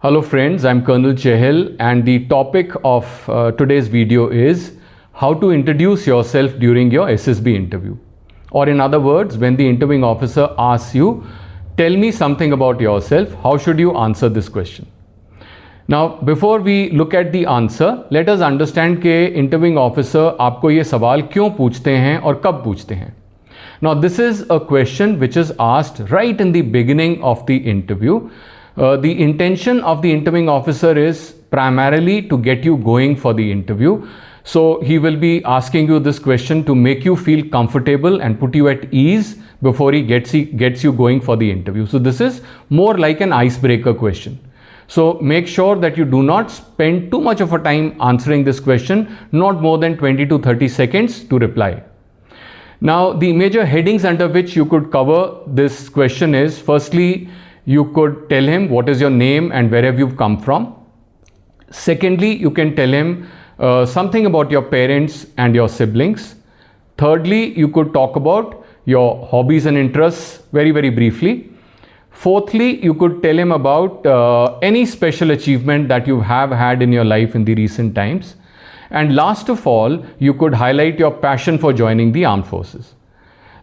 Hello friends, I'm Colonel Chehel and the topic of today's video is how to introduce yourself during your SSB interview. Or in other words, when the interviewing officer asks you, tell me something about yourself, how should you answer this question? Now, before we look at the answer, let us understand कि interviewing officer आपको ये सवाल क्यों पूछते हैं और कब पूछते हैं. Now, this is a question which is asked right in the beginning of the interview. The intention of the interviewing officer is primarily to get you going for the interview. So he will be asking you this question to make you feel comfortable and put you at ease before he gets you going for the interview. So this is more like an icebreaker question. So make sure that you do not spend too much of a time answering this question, not more than 20 to 30 seconds to reply. Now, the major headings under which you could cover this question is, firstly, you could tell him what is your name and where have you come from. Secondly, you can tell him something about your parents and your siblings. Thirdly, you could talk about your hobbies and interests very briefly. Fourthly, you could tell him about any special achievement that you have had in your life in the recent times. And last of all, you could highlight your passion for joining the armed forces.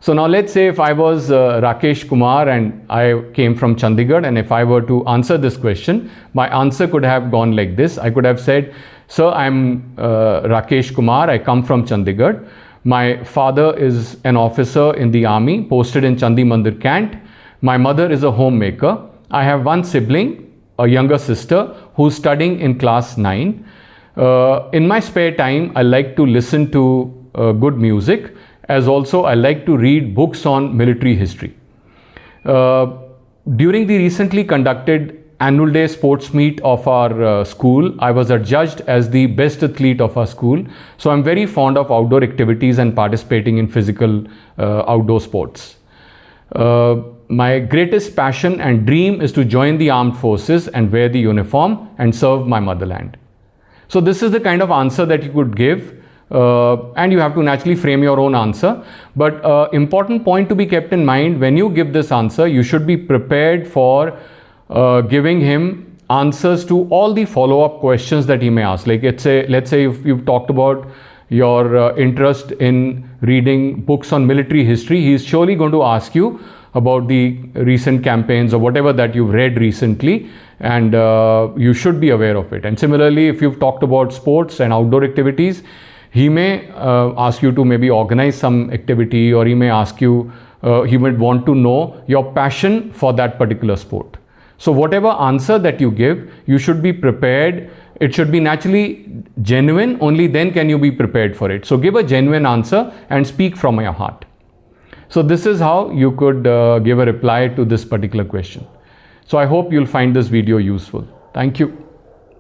So now let's say if I was Rakesh Kumar and I came from Chandigarh, and if I were to answer this question, my answer could have gone like this. I could have said, sir, I'm Rakesh Kumar, I come from Chandigarh. My father is an officer in the army posted in Chandi Mandir, Kant. My mother is a homemaker. I have one sibling, a younger sister, who's studying in class 9. In my spare time, I like to listen to good music, as also I like to read books on military history. During the recently conducted annual day sports meet of our school, I was adjudged as the best athlete of our school. So I'm very fond of outdoor activities and participating in physical outdoor sports. My greatest passion and dream is to join the armed forces and wear the uniform and serve my motherland. So this is the kind of answer that you could give. And you have to naturally frame your own answer. But important point to be kept in mind, when you give this answer, you should be prepared for giving him answers to all the follow-up questions that he may ask. Like let's say if you've talked about your interest in reading books on military history, he is surely going to ask you about the recent campaigns or whatever that you've read recently, and you should be aware of it. And similarly, if you've talked about sports and outdoor activities, he may ask you to maybe organize some activity, or he may ask you, he might want to know your passion for that particular sport. So whatever answer that you give, you should be prepared. It should be naturally genuine, only then can you be prepared for it. So give a genuine answer and speak from your heart. So this is how you could give a reply to this particular question. So I hope you'll find this video useful. Thank you.